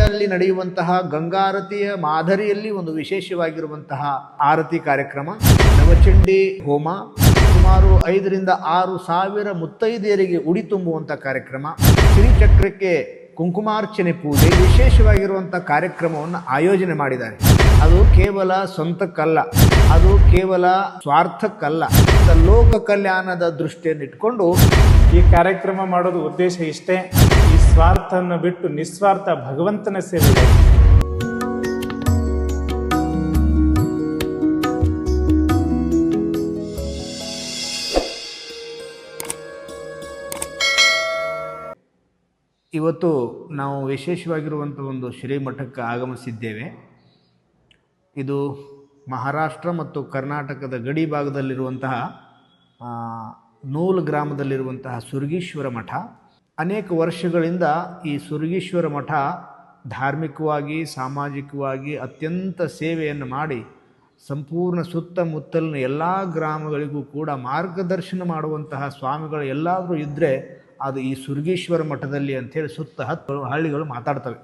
ಕಾಶಿಯಲ್ಲಿ ನಡೆಯುವಂತಹ ಗಂಗಾರತಿಯ ಮಾದರಿಯಲ್ಲಿ ಒಂದು ವಿಶೇಷವಾಗಿರುವಂತಹ ಆರತಿ ಕಾರ್ಯಕ್ರಮ, ನವಚಂಡಿ ಹೋಮ, ಸುಮಾರು 5ರಿಂದ 6 ಸಾವಿರ ಮುತ್ತೈದೆಯರಿಗೆ ಉಡಿ ತುಂಬುವಂಥ ಕಾರ್ಯಕ್ರಮ, ಶ್ರೀಚಕ್ರಕ್ಕೆ ಕುಂಕುಮಾರ್ಚನೆ ಪೂಜೆ, ವಿಶೇಷವಾಗಿರುವಂಥ ಕಾರ್ಯಕ್ರಮವನ್ನು ಆಯೋಜನೆ ಮಾಡಿದ್ದಾರೆ. ಅದು ಕೇವಲ ಸ್ವಂತಕ್ಕಲ್ಲ, ಅದು ಕೇವಲ ಸ್ವಾರ್ಥಕ್ಕಲ್ಲ, ಲೋಕ ಕಲ್ಯಾಣದ ದೃಷ್ಟಿಯನ್ನಿಟ್ಕೊಂಡು ಈ ಕಾರ್ಯಕ್ರಮ ಮಾಡೋದು ಉದ್ದೇಶ ಇಷ್ಟೇ. ಈ ಸ್ವಾರ್ಥವನ್ನು ಬಿಟ್ಟು ನಿಸ್ವಾರ್ಥ ಭಗವಂತನ ಸೇವೆ. ಇವತ್ತು ನಾವು ವಿಶೇಷವಾಗಿರುವಂಥ ಒಂದು ಶ್ರೀಮಠಕ್ಕೆ ಆಗಮಿಸಿದ್ದೇವೆ. ಇದು ಮಹಾರಾಷ್ಟ್ರ ಮತ್ತು ಕರ್ನಾಟಕದ ಗಡಿ ಭಾಗದಲ್ಲಿರುವಂತಹ ನೂಲ್ ಗ್ರಾಮದಲ್ಲಿರುವಂತಹ ಸುರಗೀಶ್ವರ ಮಠ. ಅನೇಕ ವರ್ಷಗಳಿಂದ ಈ ಸುರಗೀಶ್ವರ ಮಠ ಧಾರ್ಮಿಕವಾಗಿ, ಸಾಮಾಜಿಕವಾಗಿ ಅತ್ಯಂತ ಸೇವೆಯನ್ನು ಮಾಡಿ ಸಂಪೂರ್ಣ ಸುತ್ತಮುತ್ತಲಿನ ಎಲ್ಲ ಗ್ರಾಮಗಳಿಗೂ ಕೂಡ ಮಾರ್ಗದರ್ಶನ ಮಾಡುವಂತಹ ಸ್ವಾಮಿಗಳು ಎಲ್ಲಾದರೂ ಇದ್ದರೆ ಅದು ಈ ಸುರಗೀಶ್ವರ ಮಠದಲ್ಲಿ ಅಂಥೇಳಿ ಸುತ್ತ 10 ಹಳ್ಳಿಗಳು ಮಾತಾಡ್ತವೆ.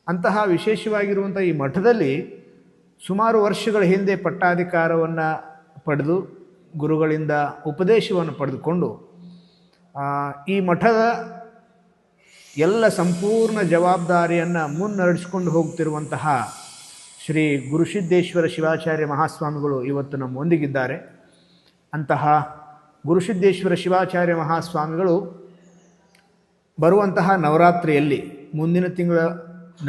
ಅಂತಹ ವಿಶೇಷವಾಗಿರುವಂಥ ಈ ಮಠದಲ್ಲಿ ಸುಮಾರು ವರ್ಷಗಳ ಹಿಂದೆ ಪಟ್ಟಾಧಿಕಾರವನ್ನು ಪಡೆದು ಗುರುಗಳಿಂದ ಉಪದೇಶವನ್ನು ಪಡೆದುಕೊಂಡು ಈ ಮಠದ ಎಲ್ಲ ಸಂಪೂರ್ಣ ಜವಾಬ್ದಾರಿಯನ್ನು ಮುನ್ನಡೆಸಿಕೊಂಡು ಹೋಗ್ತಿರುವಂತಹ ಶ್ರೀ ಗುರುಸಿದ್ದೇಶ್ವರ ಶಿವಾಚಾರ್ಯ ಮಹಾಸ್ವಾಮಿಗಳು ಇವತ್ತು ನಮ್ಮೊಂದಿಗಿದ್ದಾರೆ. ಅಂತಹ ಗುರುಸಿದ್ದೇಶ್ವರ ಶಿವಾಚಾರ್ಯ ಮಹಾಸ್ವಾಮಿಗಳು ಬರುವಂತಹ ನವರಾತ್ರಿಯಲ್ಲಿ, ಮುಂದಿನ ತಿಂಗಳ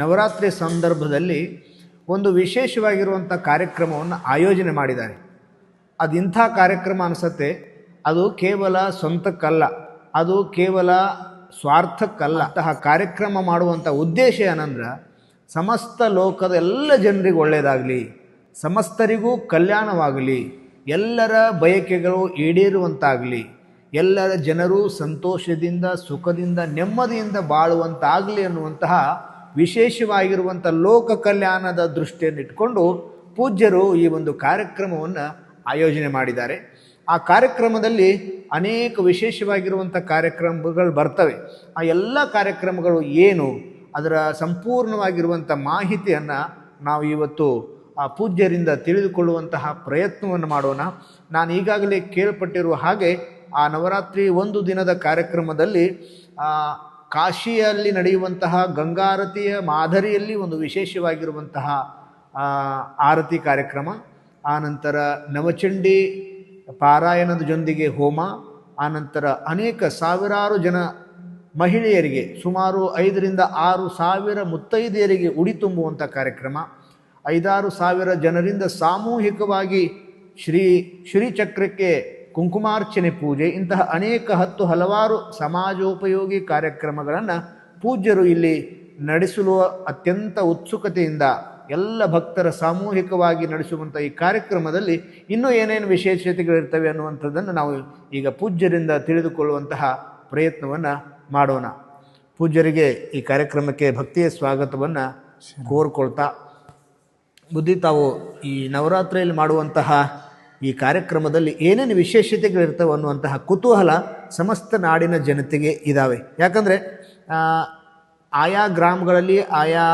ನವರಾತ್ರಿ ಸಂದರ್ಭದಲ್ಲಿ ಒಂದು ವಿಶೇಷವಾಗಿರುವಂಥ ಕಾರ್ಯಕ್ರಮವನ್ನು ಆಯೋಜನೆ ಮಾಡಿದ್ದಾರೆ. ಅದು ಇಂಥ ಕಾರ್ಯಕ್ರಮ ಅನಿಸುತ್ತೆ, ಅದು ಕೇವಲ ಸ್ವಂತಕ್ಕಲ್ಲ, ಅದು ಕೇವಲ ಸ್ವಾರ್ಥಕ್ಕಲ್ಲ. ಅಂತಹ ಕಾರ್ಯಕ್ರಮ ಮಾಡುವಂಥ ಉದ್ದೇಶ ಏನಂದ್ರೆ ಸಮಸ್ತ ಲೋಕದ ಎಲ್ಲ ಜನರಿಗೂ ಒಳ್ಳೆಯದಾಗಲಿ, ಸಮಸ್ತರಿಗೂ ಕಲ್ಯಾಣವಾಗಲಿ, ಎಲ್ಲರ ಬಯಕೆಗಳು ಈಡೇರುವಂತಾಗಲಿ, ಎಲ್ಲರ ಜನರು ಸಂತೋಷದಿಂದ, ಸುಖದಿಂದ, ನೆಮ್ಮದಿಯಿಂದ ಬಾಳುವಂತಾಗಲಿ ಅನ್ನುವಂತಹ ವಿಶೇಷವಾಗಿರುವಂಥ ಲೋಕ ಕಲ್ಯಾಣದ ದೃಷ್ಟಿಯನ್ನಿಟ್ಕೊಂಡು ಪೂಜ್ಯರು ಈ ಒಂದು ಕಾರ್ಯಕ್ರಮವನ್ನು ಆಯೋಜನೆ ಮಾಡಿದ್ದಾರೆ. ಆ ಕಾರ್ಯಕ್ರಮದಲ್ಲಿ ಅನೇಕ ವಿಶೇಷವಾಗಿರುವಂಥ ಕಾರ್ಯಕ್ರಮಗಳು ಬರ್ತವೆ. ಆ ಎಲ್ಲ ಕಾರ್ಯಕ್ರಮಗಳು ಏನು, ಅದರ ಸಂಪೂರ್ಣವಾಗಿರುವಂಥ ಮಾಹಿತಿಯನ್ನು ನಾವು ಇವತ್ತು ಆ ಪೂಜ್ಯರಿಂದ ತಿಳಿದುಕೊಳ್ಳುವಂತಹ ಪ್ರಯತ್ನವನ್ನು ಮಾಡೋಣ. ನಾನು ಈಗಾಗಲೇ ಕೇಳ್ಪಟ್ಟಿರುವ ಹಾಗೆ ಆ ನವರಾತ್ರಿ 1 ದಿನದ ಕಾರ್ಯಕ್ರಮದಲ್ಲಿ ಕಾಶಿಯಲ್ಲಿ ನಡೆಯುವಂತಹ ಗಂಗಾರತಿಯ ಮಾದರಿಯಲ್ಲಿ ಒಂದು ವಿಶೇಷವಾಗಿರುವಂತಹ ಆರತಿ ಕಾರ್ಯಕ್ರಮ, ಆನಂತರ ನವಚಂಡಿ ಪಾರಾಯಣದ ಜೊತೆಗೆ ಹೋಮ, ಆನಂತರ ಅನೇಕ ಸಾವಿರಾರು ಜನ ಮಹಿಳೆಯರಿಗೆ ಸುಮಾರು 5ರಿಂದ 6 ಸಾವಿರ ಮುತ್ತೈದೆಯರಿಗೆ ಉಡಿ ತುಂಬುವಂಥ ಕಾರ್ಯಕ್ರಮ, 5-6 ಸಾವಿರ ಜನರಿಂದ ಸಾಮೂಹಿಕವಾಗಿ ಶ್ರೀಚಕ್ರಕ್ಕೆ ಕುಂಕುಮಾರ್ಚನೆ ಪೂಜೆ, ಇಂತಹ ಅನೇಕ ಹಲವಾರು ಸಮಾಜೋಪಯೋಗಿ ಕಾರ್ಯಕ್ರಮಗಳನ್ನು ಪೂಜ್ಯರು ಇಲ್ಲಿ ನಡೆಸಲು ಅತ್ಯಂತ ಉತ್ಸುಕತೆಯಿಂದ ಎಲ್ಲ ಭಕ್ತರ ಸಾಮೂಹಿಕವಾಗಿ ನಡೆಸುವಂಥ ಈ ಕಾರ್ಯಕ್ರಮದಲ್ಲಿ ಇನ್ನೂ ಏನೇನು ವಿಶೇಷತೆಗಳಿರ್ತವೆ ಅನ್ನುವಂಥದ್ದನ್ನು ನಾವು ಈಗ ಪೂಜ್ಯರಿಂದ ತಿಳಿದುಕೊಳ್ಳುವಂತಹ ಪ್ರಯತ್ನವನ್ನು ಮಾಡೋಣ. ಪೂಜ್ಯರಿಗೆ ಈ ಕಾರ್ಯಕ್ರಮಕ್ಕೆ ಭಕ್ತಿಯ ಸ್ವಾಗತವನ್ನು ಕೋರ್ಕೊಳ್ತಾ, ಬುದ್ಧಿ ತಾವು ಈ ನವರಾತ್ರಿಯಲ್ಲಿ ಮಾಡುವಂತಹ ಈ ಕಾರ್ಯಕ್ರಮದಲ್ಲಿ ಏನೇನು ವಿಶೇಷತೆಗಳಿರ್ತವೆ ಅನ್ನುವಂತಹ ಕುತೂಹಲ ಸಮಸ್ತ ನಾಡಿನ ಜನತೆಗೆ ಇದ್ದಾವೆ. ಯಾಕಂದರೆ ಆಯಾ ಗ್ರಾಮಗಳಲ್ಲಿ, ಆಯಾ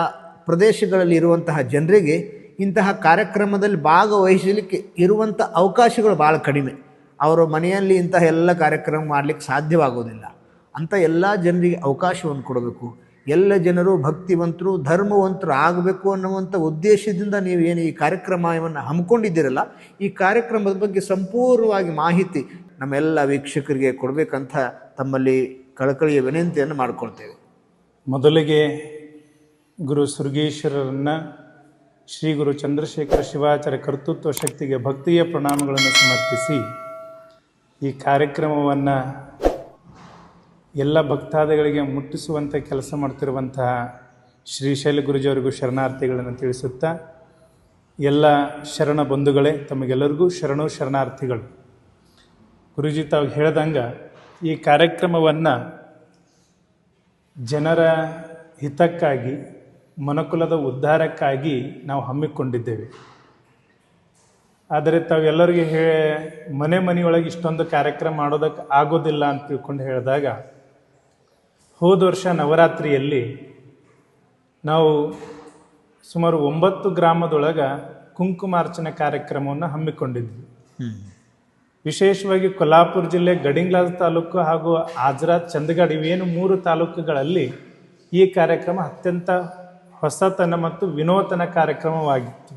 ಪ್ರದೇಶಗಳಲ್ಲಿ ಇರುವಂತಹ ಜನರಿಗೆ ಇಂತಹ ಕಾರ್ಯಕ್ರಮದಲ್ಲಿ ಭಾಗವಹಿಸಲಿಕ್ಕೆ ಇರುವಂಥ ಅವಕಾಶಗಳು ಭಾಳ ಕಡಿಮೆ. ಅವರ ಮನೆಯಲ್ಲಿ ಇಂತಹ ಎಲ್ಲ ಕಾರ್ಯಕ್ರಮ ಮಾಡಲಿಕ್ಕೆ ಸಾಧ್ಯವಾಗೋದಿಲ್ಲ. ಅಂಥ ಎಲ್ಲ ಜನರಿಗೆ ಅವಕಾಶವನ್ನು ಕೊಡಬೇಕು. ಎಲ್ಲ ಜನರು ಭಕ್ತಿವಂತರು, ಧರ್ಮವಂತರು ಆಗಬೇಕು ಅನ್ನುವಂಥ ಉದ್ದೇಶದಿಂದ ನೀವು ಏನು ಈ ಕಾರ್ಯಕ್ರಮವನ್ನು ಹಮ್ಮಿಕೊಂಡಿದ್ದೀರಲ್ಲ, ಈ ಕಾರ್ಯಕ್ರಮದ ಬಗ್ಗೆ ಸಂಪೂರ್ಣವಾಗಿ ಮಾಹಿತಿ ನಮ್ಮೆಲ್ಲ ವೀಕ್ಷಕರಿಗೆ ಕೊಡಬೇಕಂತ ತಮ್ಮಲ್ಲಿ ಕಳಕಳಿಯ ವಿನಂತಿಯನ್ನು ಮಾಡಿಕೊಳ್ತೇವೆ. ಮೊದಲಿಗೆ ಗುರು ಸುರಗೀಶ್ವರರನ್ನು, ಶ್ರೀ ಗುರು ಚಂದ್ರಶೇಖರ ಶಿವಾಚಾರ್ಯ ಕರ್ತೃತ್ವ ಶಕ್ತಿಗೆ ಭಕ್ತಿಯ ಪ್ರಣಾಮಗಳನ್ನು ಸಮರ್ಪಿಸಿ ಈ ಕಾರ್ಯಕ್ರಮವನ್ನು ಎಲ್ಲ ಭಕ್ತಾದಿಗಳಿಗೆ ಮುಟ್ಟಿಸುವಂಥ ಕೆಲಸ ಮಾಡ್ತಿರುವಂತಹ ಶ್ರೀಶೈಲ ಗುರುಜಿಯವರಿಗೂ ಶರಣಾರ್ಥಿಗಳನ್ನು ತಿಳಿಸುತ್ತಾ, ಎಲ್ಲ ಶರಣ ಬಂಧುಗಳೇ ತಮಗೆಲ್ಲರಿಗೂ ಶರಣಾರ್ಥಿಗಳು. ಗುರುಜಿ ತಾವು ಹೇಳ್ದಂಗೆ ಈ ಕಾರ್ಯಕ್ರಮವನ್ನು ಜನರ ಹಿತಕ್ಕಾಗಿ, ಮನುಕುಲದ ಉದ್ಧಾರಕ್ಕಾಗಿ ನಾವು ಹಮ್ಮಿಕೊಂಡಿದ್ದೇವೆ. ಆದರೆ ತಾವೆಲ್ಲರಿಗೆ ಮನೆಯೊಳಗೆ ಇಷ್ಟೊಂದು ಕಾರ್ಯಕ್ರಮ ಮಾಡೋದಕ್ಕೆ ಆಗೋದಿಲ್ಲ ಅಂತ ತಿಳ್ಕೊಂಡು ಹೇಳಿದಾಗ, ಹೋದ ವರ್ಷ ನವರಾತ್ರಿಯಲ್ಲಿ ನಾವು ಸುಮಾರು 9 ಗ್ರಾಮದೊಳಗೆ ಕುಂಕುಮಾರ್ಚನೆ ಕಾರ್ಯಕ್ರಮವನ್ನು ಹಮ್ಮಿಕೊಂಡಿದ್ವಿ. ವಿಶೇಷವಾಗಿ ಕೊಲ್ಹಾಪುರ ಜಿಲ್ಲೆ ಗಡಿಂಗ್ಲಾಜ್ ತಾಲೂಕು ಹಾಗೂ ಆಜ್ರಾತ್ ಚಂದಗಡ್ ಇವೇನು 3 ತಾಲೂಕುಗಳಲ್ಲಿ ಈ ಕಾರ್ಯಕ್ರಮ ಅತ್ಯಂತ ಹೊಸತನ ಮತ್ತು ವಿನೂತನ ಕಾರ್ಯಕ್ರಮವಾಗಿತ್ತು.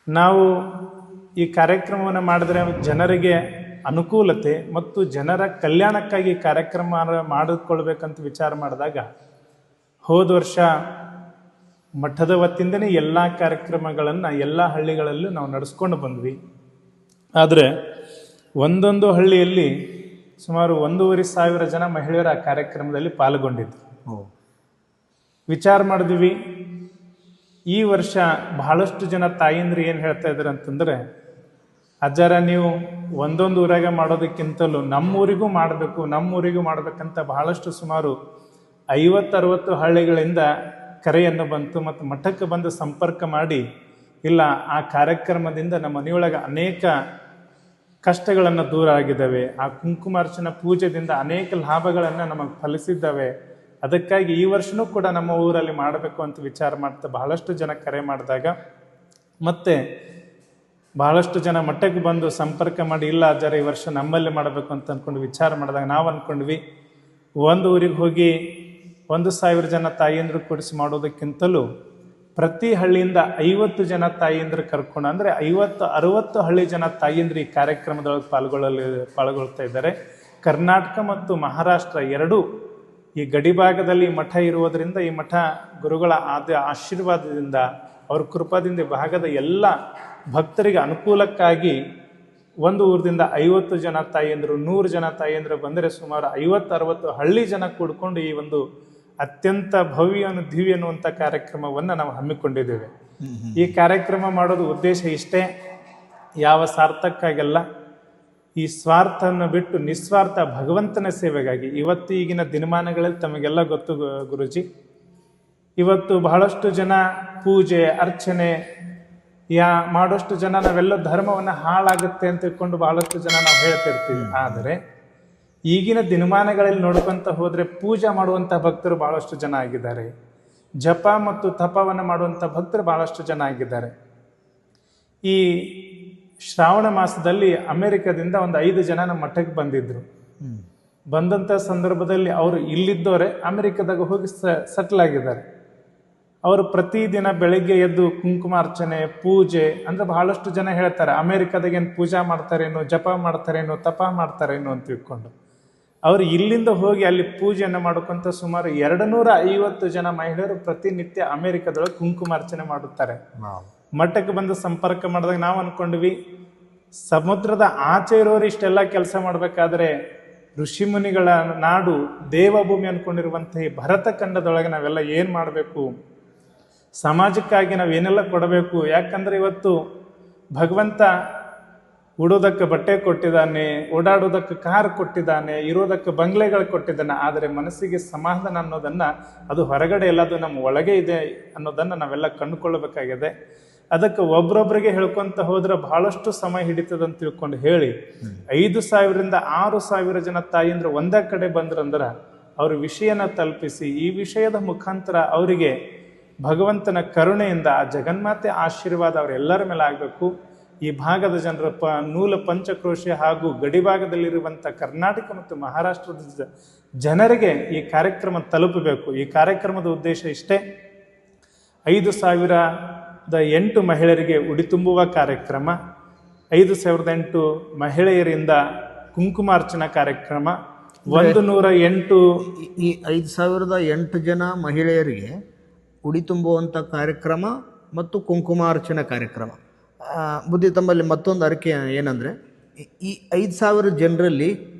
ನಾವು ಈ ಕಾರ್ಯಕ್ರಮವನ್ನು ಮಾಡಿದ್ರೆ ಜನರಿಗೆ ಅನುಕೂಲತೆ ಮತ್ತು ಜನರ ಕಲ್ಯಾಣಕ್ಕಾಗಿ ಕಾರ್ಯಕ್ರಮ ಮಾಡಿಕೊಳ್ಬೇಕಂತ ವಿಚಾರ ಮಾಡಿದಾಗ ಹೋದ ವರ್ಷ ಮಠದ ವತಿಯಿಂದನೇ ಎಲ್ಲ ಕಾರ್ಯಕ್ರಮಗಳನ್ನು ಎಲ್ಲ ಹಳ್ಳಿಗಳಲ್ಲೂ ನಾವು ನಡೆಸ್ಕೊಂಡು ಬಂದ್ವಿ. ಆದರೆ ಒಂದೊಂದು ಹಳ್ಳಿಯಲ್ಲಿ ಸುಮಾರು 1,500 ಜನ ಮಹಿಳೆಯರ ಆ ಕಾರ್ಯಕ್ರಮದಲ್ಲಿ ಪಾಲ್ಗೊಂಡಿದ್ರು. ವಿಚಾರ ಮಾಡಿದ್ವಿ, ಈ ವರ್ಷ ಬಹಳಷ್ಟು ಜನ ತಾಯಂದ್ರು ಏನು ಹೇಳ್ತಾ ಇದ್ದಾರೆ ಅಂತಂದರೆ, ಅಜ್ಜಾರ ನೀವು ಒಂದೊಂದು ಊರಾಗ ಮಾಡೋದಕ್ಕಿಂತಲೂ ನಮ್ಮೂರಿಗೂ ಮಾಡಬೇಕಂತ ಬಹಳಷ್ಟು ಸುಮಾರು 50-60 ಹಳ್ಳಿಗಳಿಂದ ಕರೆಯನ್ನು ಬಂತು. ಮತ್ತು ಮಠಕ್ಕೆ ಬಂದು ಸಂಪರ್ಕ ಮಾಡಿ, ಇಲ್ಲ ಆ ಕಾರ್ಯಕ್ರಮದಿಂದ ನಮ್ಮ ಮನೆಯೊಳಗೆ ಅನೇಕ ಕಷ್ಟಗಳನ್ನು ದೂರ ಆಗಿದ್ದಾವೆ, ಆ ಕುಂಕುಮಾರ್ಚನ ಪೂಜೆದಿಂದ ಅನೇಕ ಲಾಭಗಳನ್ನು ನಮಗೆ ಫಲಿಸಿದ್ದಾವೆ, ಅದಕ್ಕಾಗಿ ಈ ವರ್ಷನೂ ಕೂಡ ನಮ್ಮ ಊರಲ್ಲಿ ಮಾಡಬೇಕು ಅಂತ ವಿಚಾರ ಮಾಡ್ತಾ ಬಹಳಷ್ಟು ಜನ ಕರೆ ಮಾಡಿದಾಗ, ಮತ್ತೆ ಬಹಳಷ್ಟು ಜನ ಮಠಕ್ಕೆ ಬಂದು ಸಂಪರ್ಕ ಮಾಡಿ, ಇಲ್ಲ ಅಜ್ಜಾರ ಈ ವರ್ಷ ನಮ್ಮಲ್ಲೇ ಮಾಡಬೇಕು ಅಂತ ಅಂದ್ಕೊಂಡು ವಿಚಾರ ಮಾಡಿದಾಗ ನಾವು ಅಂದ್ಕೊಂಡ್ವಿ, ಒಂದು ಊರಿಗೆ ಹೋಗಿ 1,000 ಜನ ತಾಯಿಯಂದ್ರು ಕೂಡಿಸಿ ಮಾಡೋದಕ್ಕಿಂತಲೂ ಪ್ರತಿ ಹಳ್ಳಿಯಿಂದ 50 ಜನ ತಾಯಿಯಂದ್ರು ಕರ್ಕೊಂಡು, ಅಂದರೆ 50-60 ಹಳ್ಳಿ ಜನ ತಾಯಿಯಂದ್ರು ಈ ಕಾರ್ಯಕ್ರಮದೊಳಗೆ ಪಾಲ್ಗೊಳ್ತಾ ಇದ್ದಾರೆ. ಕರ್ನಾಟಕ ಮತ್ತು ಮಹಾರಾಷ್ಟ್ರ ಎರಡೂ ಈ ಗಡಿಭಾಗದಲ್ಲಿ ಮಠ ಇರುವುದರಿಂದ ಈ ಮಠ ಗುರುಗಳ ಆಶೀರ್ವಾದದಿಂದ ಅವ್ರ ಕೃಪಾದಿಂದ ಭಾಗದ ಎಲ್ಲ ಭಕ್ತರಿಗೆ ಅನುಕೂಲಕ್ಕಾಗಿ ಒಂದು ಊರದಿಂದ 50 ಜನ ತಾಯಿಯಂದ್ರು 100 ಜನ ತಾಯಿಯಂದ್ರು ಬಂದರೆ ಸುಮಾರು 50-60 ಹಳ್ಳಿ ಜನ ಕೂಡ್ಕೊಂಡು ಈ ಒಂದು ಅತ್ಯಂತ ದಿವ್ಯ ಅನ್ನುವಂಥ ಕಾರ್ಯಕ್ರಮವನ್ನು ನಾವು ಹಮ್ಮಿಕೊಂಡಿದ್ದೇವೆ. ಈ ಕಾರ್ಯಕ್ರಮ ಮಾಡೋದು ಉದ್ದೇಶ ಇಷ್ಟೇ, ಯಾವ ಸಾರ್ಥಕ್ಕಾಗಲ್ಲ, ಈ ಸ್ವಾರ್ಥವನ್ನು ಬಿಟ್ಟು ನಿಸ್ವಾರ್ಥ ಭಗವಂತನ ಸೇವೆಗಾಗಿ. ಇವತ್ತು ಈಗಿನ ದಿನಮಾನಗಳಲ್ಲಿ ತಮಗೆಲ್ಲ ಗೊತ್ತು ಗುರುಜಿ, ಇವತ್ತು ಬಹಳಷ್ಟು ಜನ ಪೂಜೆ ಅರ್ಚನೆ ಮಾಡೋಷ್ಟು ಜನ ನಾವೆಲ್ಲ ಧರ್ಮವನ್ನು ಹಾಳಾಗುತ್ತೆ ಅಂತ ತಿಳ್ಕೊಂಡು ಬಹಳಷ್ಟು ಜನ ನಾವು ಹೇಳ್ತಿರ್ತೀವಿ. ಆದರೆ ಈಗಿನ ದಿನಮಾನಗಳಲ್ಲಿ ನೋಡ್ಕೊಂತ ಹೋದರೆ ಪೂಜೆ ಮಾಡುವಂಥ ಭಕ್ತರು ಬಹಳಷ್ಟು ಜನ ಆಗಿದ್ದಾರೆ, ಜಪ ಮತ್ತು ತಪವನ್ನು ಮಾಡುವಂಥ ಭಕ್ತರು ಬಹಳಷ್ಟು ಜನ ಆಗಿದ್ದಾರೆ. ಈ ಶ್ರಾವಣ ಮಾಸದಲ್ಲಿ ಅಮೆರಿಕದಿಂದ ಒಂದು 5 ಜನ ನಮ್ಮ ಮಠಕ್ಕೆ ಬಂದಿದ್ರು. ಬಂದಂಥ ಸಂದರ್ಭದಲ್ಲಿ ಅವರು ಇಲ್ಲಿದ್ದವರೇ ಅಮೆರಿಕದಾಗ ಹೋಗಿ ಸೆಟ್ಲ್ ಆಗಿದ್ದಾರೆ. ಅವರು ಪ್ರತಿದಿನ ಬೆಳಗ್ಗೆ ಎದ್ದು ಕುಂಕುಮಾರ್ಚನೆ ಪೂಜೆ, ಅಂದರೆ ಬಹಳಷ್ಟು ಜನ ಹೇಳ್ತಾರೆ ಅಮೆರಿಕದಾಗ ಏನು ಪೂಜಾ ಮಾಡ್ತಾರೇನೋ, ಜಪ ಮಾಡ್ತಾರೇನೋ, ತಪ ಮಾಡ್ತಾರೇನೋ ಅಂತ ತಿಳ್ಕೊಂಡು ಅವರು ಇಲ್ಲಿಂದ ಹೋಗಿ ಅಲ್ಲಿ ಪೂಜೆಯನ್ನು ಮಾಡ್ಕೊಂತ ಸುಮಾರು 250 ಜನ ಮಹಿಳೆಯರು ಪ್ರತಿನಿತ್ಯ ಅಮೆರಿಕದೊಳಗೆ ಕುಂಕುಮಾರ್ಚನೆ ಮಾಡುತ್ತಾರೆ. ಮಠಕ್ಕೆ ಬಂದು ಸಂಪರ್ಕ ಮಾಡಿದಾಗ ನಾವು ಅಂದ್ಕೊಂಡ್ವಿ, ಸಮುದ್ರದ ಆಚೆ ಇರೋರು ಇಷ್ಟೆಲ್ಲ ಕೆಲಸ ಮಾಡಬೇಕಾದ್ರೆ ಋಷಿಮುನಿಗಳ ನಾಡು ದೇವಭೂಮಿ ಅಂದ್ಕೊಂಡಿರುವಂಥ ಈ ಭರತ ಖಂಡದೊಳಗೆ ನಾವೆಲ್ಲ ಏನು ಮಾಡಬೇಕು, ಸಮಾಜಕ್ಕಾಗಿ ನಾವೇನೆಲ್ಲ ಕೊಡಬೇಕು. ಯಾಕಂದರೆ ಇವತ್ತು ಭಗವಂತ ಉಡೋದಕ್ಕೆ ಬಟ್ಟೆ ಕೊಟ್ಟಿದ್ದಾನೆ, ಓಡಾಡೋದಕ್ಕೆ ಕಾರ್ ಕೊಟ್ಟಿದ್ದಾನೆ, ಇರೋದಕ್ಕೆ ಬಂಗ್ಲೆಗಳು ಕೊಟ್ಟಿದ್ದಾನೆ, ಆದರೆ ಮನಸ್ಸಿಗೆ ಸಮಾಧಾನ ಅನ್ನೋದನ್ನು ಅದು ಹೊರಗಡೆ ಎಲ್ಲ ಅದು ನಮ್ಮ ಒಳಗೆ ಇದೆ ಅನ್ನೋದನ್ನು ನಾವೆಲ್ಲ ಕಂಡುಕೊಳ್ಳಬೇಕಾಗಿದೆ. ಅದಕ್ಕೆ ಒಬ್ರೊಬ್ರಿಗೆ ಹೇಳ್ಕೊಂತ ಹೋದ್ರೆ ಬಹಳಷ್ಟು ಸಮಯ ಹಿಡಿತದಂತ ತಿಳ್ಕೊಂಡು ಹೇಳಿ 5,000ರಿಂದ 6,000 ಜನ ತಾಯಿಯಂದ್ರೆ ಒಂದೇ ಕಡೆ ಬಂದ್ರಂದ್ರೆ ಅವ್ರ ವಿಷಯನ ತಲುಪಿಸಿ, ಈ ವಿಷಯದ ಮುಖಾಂತರ ಅವರಿಗೆ ಭಗವಂತನ ಕರುಣೆಯಿಂದ ಆ ಜಗನ್ಮಾತೆ ಆಶೀರ್ವಾದ ಅವರೆಲ್ಲರ ಮೇಲೆ ಆಗಬೇಕು. ಈ ಭಾಗದ ಜನರ ನೂಲ ಪಂಚಕ್ರೋಶ ಹಾಗೂ ಗಡಿಭಾಗದಲ್ಲಿರುವಂಥ ಕರ್ನಾಟಕ ಮತ್ತು ಮಹಾರಾಷ್ಟ್ರದ ಜನರಿಗೆ ಈ ಕಾರ್ಯಕ್ರಮ ತಲುಪಬೇಕು. ಈ ಕಾರ್ಯಕ್ರಮದ ಉದ್ದೇಶ ಇಷ್ಟೇ, 5,008 ಮಹಿಳೆಯರಿಗೆ ಉಡಿ ತುಂಬುವ ಕಾರ್ಯಕ್ರಮ, 5,008 ಮಹಿಳೆಯರಿಂದ ಕುಂಕುಮಾರ್ಚನಾ ಕಾರ್ಯಕ್ರಮ, 108 ಈ 5,008 ಜನ ಮಹಿಳೆಯರಿಗೆ ಉಡಿ ತುಂಬುವಂಥ ಕಾರ್ಯಕ್ರಮ ಮತ್ತು ಕುಂಕುಮಾರ್ಚನಾ ಕಾರ್ಯಕ್ರಮ. ಬುದ್ಧಿ ತಮ್ಮಲ್ಲಿ ಮತ್ತೊಂದು ಅರಿಕೆ ಏನಂದರೆ, ಈ 5,000 ಜನರಲ್ಲಿ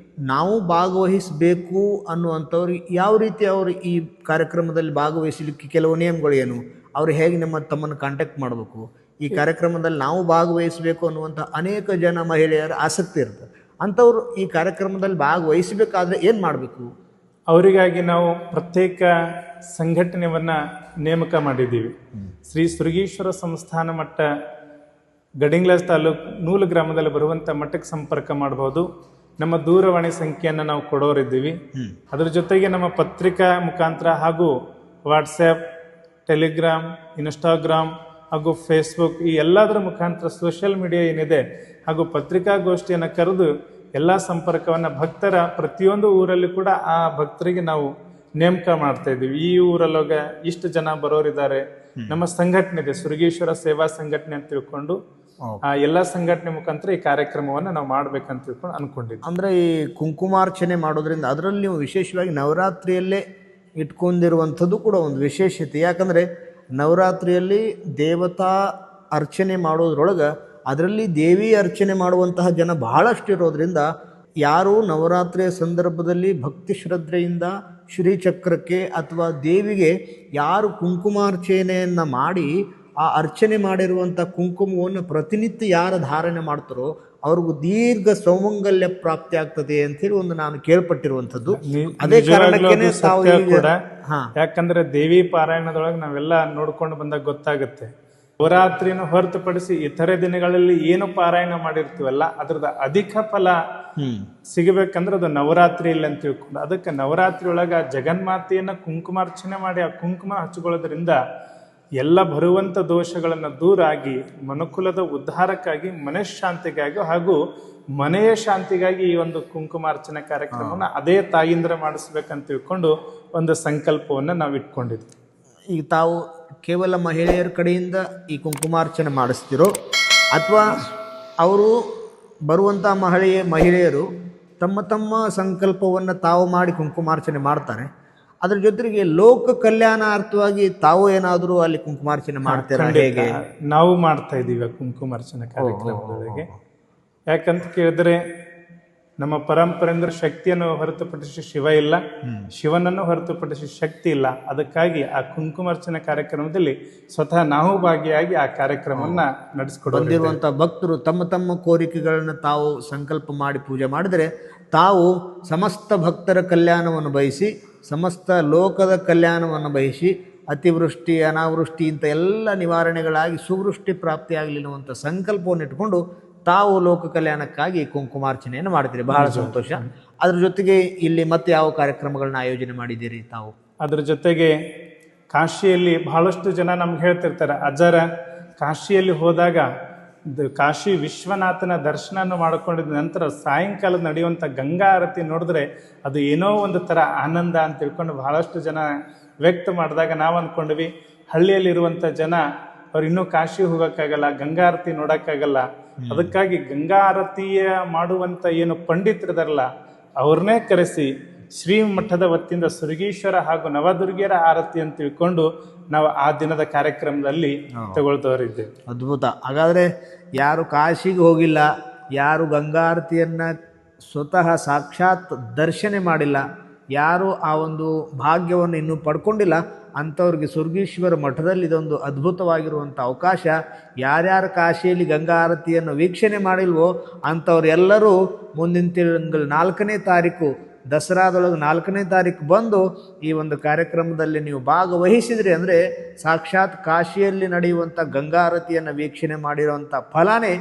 ನಾವು ಭಾಗವಹಿಸಬೇಕು ಅನ್ನುವಂಥವ್ರು ಯಾವ ರೀತಿ ಅವರು ಈ ಕಾರ್ಯಕ್ರಮದಲ್ಲಿ ಭಾಗವಹಿಸಲಿಕ್ಕೆ ಕೆಲವು ನಿಯಮಗಳು ಏನು, ಅವರು ಹೇಗೆ ತಮ್ಮನ್ನು ಕಾಂಟ್ಯಾಕ್ಟ್ ಮಾಡಬೇಕು, ಈ ಕಾರ್ಯಕ್ರಮದಲ್ಲಿ ನಾವು ಭಾಗವಹಿಸಬೇಕು ಅನ್ನುವಂಥ ಅನೇಕ ಜನ ಮಹಿಳೆಯರ ಆಸಕ್ತಿ ಇರ್ತದೆ. ಅಂಥವ್ರು ಈ ಕಾರ್ಯಕ್ರಮದಲ್ಲಿ ಭಾಗವಹಿಸಬೇಕಾದ್ರೆ ಏನು ಮಾಡಬೇಕು? ಅವರಿಗಾಗಿ ನಾವು ಪ್ರತ್ಯೇಕ ಸಂಘಟನೆಯನ್ನು ನೇಮಕ ಮಾಡಿದ್ದೀವಿ. ಶ್ರೀ ಸುರಗೀಶ್ವರ ಸಂಸ್ಥಾನ ಮಠ ಗಡಿಂಗ್ಲಾಜ್ ತಾಲೂಕು ನೂಲು ಗ್ರಾಮದಲ್ಲಿ ಬರುವಂಥ ಮಠಕ್ಕೆ ಸಂಪರ್ಕ ಮಾಡ್ಬೋದು. ನಮ್ಮ ದೂರವಾಣಿ ಸಂಖ್ಯೆಯನ್ನು ನಾವು ಕೊಡೋರಿದ್ದೀವಿ. ಅದರ ಜೊತೆಗೆ ನಮ್ಮ ಪತ್ರಿಕಾ ಮುಖಾಂತರ ಹಾಗೂ ವಾಟ್ಸಪ್, ಟೆಲಿಗ್ರಾಮ್, ಇನ್ಸ್ಟಾಗ್ರಾಮ್ ಹಾಗೂ ಫೇಸ್ಬುಕ್ ಈ ಎಲ್ಲದರ ಮುಖಾಂತರ ಸೋಷಿಯಲ್ ಮೀಡಿಯಾ ಏನಿದೆ ಹಾಗೂ ಪತ್ರಿಕಾಗೋಷ್ಠಿಯನ್ನು ಕರೆದು ಎಲ್ಲ ಸಂಪರ್ಕವನ್ನು ಭಕ್ತರ ಪ್ರತಿಯೊಂದು ಊರಲ್ಲಿ ಕೂಡ ಆ ಭಕ್ತರಿಗೆ ನಾವು ನೇಮಕ ಮಾಡ್ತಾ ಇದ್ದೀವಿ. ಈ ಊರಲ್ಲೋಗ ಇಷ್ಟು ಜನ ಬರೋರಿದ್ದಾರೆ, ನಮ್ಮ ಸಂಘಟನೆ ಇದೆ ಸುರಗೀಶ್ವರ ಸೇವಾ ಸಂಘಟನೆ ಅಂತ ತಿಳ್ಕೊಂಡು ಆ ಎಲ್ಲ ಸಂಘಟನೆ ಮುಖಾಂತರ ಈ ಕಾರ್ಯಕ್ರಮವನ್ನು ನಾವು ಮಾಡ್ಬೇಕಂತ ತಿಳ್ಕೊಂಡು ಅನ್ಕೊಂಡಿದ್ವಿ. ಅಂದರೆ ಈ ಕುಂಕುಮಾರ್ಚನೆ ಮಾಡೋದ್ರಿಂದ ಅದರಲ್ಲಿ ನೀವು ವಿಶೇಷವಾಗಿ ನವರಾತ್ರಿಯಲ್ಲೇ ಇಟ್ಕೊಂಡಿರುವಂಥದ್ದು ಕೂಡ ಒಂದು ವಿಶೇಷತೆ. ಯಾಕಂದರೆ ನವರಾತ್ರಿಯಲ್ಲಿ ದೇವತಾ ಅರ್ಚನೆ ಮಾಡೋದ್ರೊಳಗೆ ಅದರಲ್ಲಿ ದೇವಿ ಅರ್ಚನೆ ಮಾಡುವಂತಹ ಜನ ಬಹಳಷ್ಟು ಇರೋದ್ರಿಂದ ಯಾರು ನವರಾತ್ರಿಯ ಸಂದರ್ಭದಲ್ಲಿ ಭಕ್ತಿ ಶ್ರದ್ಧೆಯಿಂದ ಶ್ರೀಚಕ್ರಕ್ಕೆ ಅಥವಾ ದೇವಿಗೆ ಯಾರು ಕುಂಕುಮಾರ್ಚನೆಯನ್ನು ಮಾಡಿ ಆ ಅರ್ಚನೆ ಮಾಡಿರುವಂಥ ಕುಂಕುಮವನ್ನು ಪ್ರತಿನಿತ್ಯ ಯಾರು ಧಾರಣೆ ಮಾಡ್ತಾರೋ ಅವ್ರಿಗೂ ದೀರ್ಘ ಸೌಮಂಗಲ್ಯ ಪ್ರಾಪ್ತಿ ಆಗ್ತದೆ ಅಂತೇಳಿ ಒಂದು ನಾನು ಕೇಳ್ಪಟ್ಟಿರುವಂಥದ್ದು. ಅದೇ ಕಾರಣಕ್ಕೆ ಯಾಕಂದ್ರೆ ದೇವಿ ಪಾರಾಯಣದೊಳಗೆ ನಾವೆಲ್ಲ ನೋಡ್ಕೊಂಡು ಬಂದಾಗ ಗೊತ್ತಾಗುತ್ತೆ, ನವರಾತ್ರಿನ ಹೊರತುಪಡಿಸಿ ಇತರೆ ದಿನಗಳಲ್ಲಿ ಏನು ಪಾರಾಯಣ ಮಾಡಿರ್ತೀವಲ್ಲ ಅದ್ರದ್ದು ಅಧಿಕ ಫಲ ಸಿಗಬೇಕಂದ್ರೆ ಅದು ನವರಾತ್ರಿ ಇಲ್ಲ ಅಂತ ತಿಳ್ಕೊಂಡು, ಅದಕ್ಕೆ ನವರಾತ್ರಿ ಒಳಗ ಜಗನ್ಮಾತೆಯನ್ನ ಕುಂಕುಮಾರ್ಚನೆ ಮಾಡಿ ಆ ಕುಂಕುಮ ಹಚ್ಕೊಳ್ಳೋದ್ರಿಂದ ಎಲ್ಲ ಬರುವಂತ ದೋಷಗಳನ್ನ ದೂರ ಆಗಿ ಮನುಕುಲದ ಉದ್ಧಾರಕ್ಕಾಗಿ ಮನಃಶಾಂತಿಗಾಗಿ ಹಾಗೂ ಮನೆಯ ಶಾಂತಿಗಾಗಿ ಈ ಒಂದು ಕುಂಕುಮಾರ್ಚನೆ ಕಾರ್ಯಕ್ರಮವನ್ನು ಅದೇ ತಾಯಿಂದ್ರ ಮಾಡಿಸ್ಬೇಕಂತ ತಿಳ್ಕೊಂಡು ಒಂದು ಸಂಕಲ್ಪವನ್ನು ನಾವು ಇಟ್ಕೊಂಡಿದ್ವಿ. ಈಗ ತಾವು ಕೇವಲ ಮಹಿಳೆಯರ ಕಡೆಯಿಂದ ಈ ಕುಂಕುಮಾರ್ಚನೆ ಮಾಡಿಸ್ತಿರೋ ಅಥವಾ ಅವರು ಬರುವಂಥ ಮಹಿಳೆಯರು ತಮ್ಮ ತಮ್ಮ ಸಂಕಲ್ಪವನ್ನು ತಾವು ಮಾಡಿ ಕುಂಕುಮಾರ್ಚನೆ ಮಾಡ್ತಾರೆ, ಅದ್ರ ಜೊತೆಗೆ ಲೋಕ ಕಲ್ಯಾಣಾರ್ಥವಾಗಿ ತಾವು ಏನಾದರೂ ಅಲ್ಲಿ ಕುಂಕುಮಾರ್ಚನೆ ಮಾಡ್ತೀರಾ? ಹೇಗೆ? ನಾವು ಮಾಡ್ತಾ ಇದ್ದೀವಿ ಕುಂಕುಮಾರ್ಚನೆ ಕಾರ್ಯಕ್ರಮದೊಳಗೆ. ಯಾಕಂತ ಕೇಳಿದ್ರೆ ನಮ್ಮ ಪರಂಪರೆ ಅಂದ್ರೆ ಶಕ್ತಿಯನ್ನು ಹೊರತುಪಡಿಸಿ ಶಿವ ಇಲ್ಲ, ಶಿವನನ್ನು ಹೊರತುಪಡಿಸಿ ಶಕ್ತಿ ಇಲ್ಲ. ಅದಕ್ಕಾಗಿ ಆ ಕುಂಕುಮಾರ್ಚನೆ ಕಾರ್ಯಕ್ರಮದಲ್ಲಿ ಸ್ವತಃ ನಾವು ಭಾಗಿಯಾಗಿ ಆ ಕಾರ್ಯಕ್ರಮವನ್ನ ನಡೆಸ್ಕೊಂಡು ಬಂದಿರುವಂಥ ಭಕ್ತರು ತಮ್ಮ ತಮ್ಮ ಕೋರಿಕೆಗಳನ್ನ ತಾವು ಸಂಕಲ್ಪ ಮಾಡಿ ಪೂಜೆ ಮಾಡಿದರೆ ತಾವು ಸಮಸ್ತ ಭಕ್ತರ ಕಲ್ಯಾಣವನ್ನು ಬಯಸಿ, ಸಮಸ್ತ ಲೋಕದ ಕಲ್ಯಾಣವನ್ನು ಬಯಸಿ, ಅತಿವೃಷ್ಟಿ ಅನಾವೃಷ್ಟಿ ಇಂಥ ಎಲ್ಲ ನಿವಾರಣೆಗಳಾಗಿ ಸುವೃಷ್ಟಿ ಪ್ರಾಪ್ತಿಯಾಗಲಿ ಅನ್ನುವಂಥ ಸಂಕಲ್ಪವನ್ನು ಇಟ್ಕೊಂಡು ತಾವು ಲೋಕ ಕಲ್ಯಾಣಕ್ಕಾಗಿ ಕುಂಕುಮಾರ್ಚನೆಯನ್ನು ಮಾಡ್ತೀರಿ. ಬಹಳ ಸಂತೋಷ. ಅದ್ರ ಜೊತೆಗೆ ಇಲ್ಲಿ ಮತ್ತೆ ಯಾವ ಕಾರ್ಯಕ್ರಮಗಳನ್ನ ಆಯೋಜನೆ ಮಾಡಿದ್ದೀರಿ ತಾವು? ಅದ್ರ ಜೊತೆಗೆ ಕಾಶಿಯಲ್ಲಿ ಬಹಳಷ್ಟು ಜನ ನಮ್ಗೆ ಹೇಳ್ತಿರ್ತಾರೆ, ಅಜ್ಜರ ಕಾಶಿಯಲ್ಲಿ ಹೋದಾಗ ಕಾಶಿ ವಿಶ್ವನಾಥನ ದರ್ಶನ ಮಾಡಿಕೊಂಡಿದ ನಂತರ ಸಾಯಂಕಾಲ ನಡೆಯುವಂಥ ಗಂಗಾ ಆರತಿ ನೋಡಿದ್ರೆ ಅದು ಏನೋ ಒಂದು ಥರ ಆನಂದ ಅಂತ ತಿಳ್ಕೊಂಡು ಬಹಳಷ್ಟು ಜನ ವ್ಯಕ್ತ ಮಾಡಿದಾಗ ನಾವು ಅಂದ್ಕೊಂಡ್ವಿ, ಹಳ್ಳಿಯಲ್ಲಿರುವಂಥ ಜನ ಅವ್ರು ಇನ್ನೂ ಕಾಶಿ ಹೋಗೋಕ್ಕಾಗಲ್ಲ, ಗಂಗಾ ಆರತಿ ನೋಡೋಕ್ಕಾಗಲ್ಲ, ಅದಕ್ಕಾಗಿ ಗಂಗಾ ಆರತಿಯ ಮಾಡುವಂಥ ಏನು ಪಂಡಿತರಿದಾರಲ್ಲ ಅವ್ರನ್ನೇ ಕರೆಸಿ ಶ್ರೀಮಠದ ವತಿಯಿಂದ ಸುರಗೀಶ್ವರ ಹಾಗೂ ನವದುರ್ಗಿಯರ ಆರತಿ ಅಂತ ತಿಳ್ಕೊಂಡು ನಾವು ಆ ದಿನದ ಕಾರ್ಯಕ್ರಮದಲ್ಲಿ ತಗೊಳ್ತವರಿದ್ದೇವೆ. ಅದ್ಭುತ. ಹಾಗಾದರೆ ಯಾರು ಕಾಶಿಗೆ ಹೋಗಿಲ್ಲ, ಯಾರು ಗಂಗಾರತಿಯನ್ನು ಸ್ವತಃ ಸಾಕ್ಷಾತ್ ದರ್ಶನ ಮಾಡಿಲ್ಲ, ಯಾರು ಆ ಒಂದು ಭಾಗ್ಯವನ್ನು ಇನ್ನೂ ಪಡ್ಕೊಂಡಿಲ್ಲ ಅಂಥವ್ರಿಗೆ ಸುರಗೀಶ್ವರ ಮಠದಲ್ಲಿ ಇದೊಂದು ಅದ್ಭುತವಾಗಿರುವಂಥ ಅವಕಾಶ. ಯಾರ್ಯಾರು ಕಾಶಿಯಲ್ಲಿ ಗಂಗಾ ಆರತಿಯನ್ನು ವೀಕ್ಷಣೆ ಮಾಡಿಲ್ವೋ ಅಂಥವ್ರೆಲ್ಲರೂ ಮುಂದಿನ ತಿಂಗಳು 4ನೇ ತಾರೀಕು ದಸರಾದೊಳಗೆ 4ನೇ ತಾರೀಕು ಬಂದು ಈ ಒಂದು ಕಾರ್ಯಕ್ರಮದಲ್ಲಿ ನೀವು ಭಾಗವಹಿಸಿದ್ರಿ ಅಂದರೆ ಸಾಕ್ಷಾತ್ ಕಾಶಿಯಲ್ಲಿ ನಡೆಯುವಂಥ ಗಂಗಾ ಆರತಿಯನ್ನು ವೀಕ್ಷಣೆ ಮಾಡಿರುವಂಥ ಫಲನೇ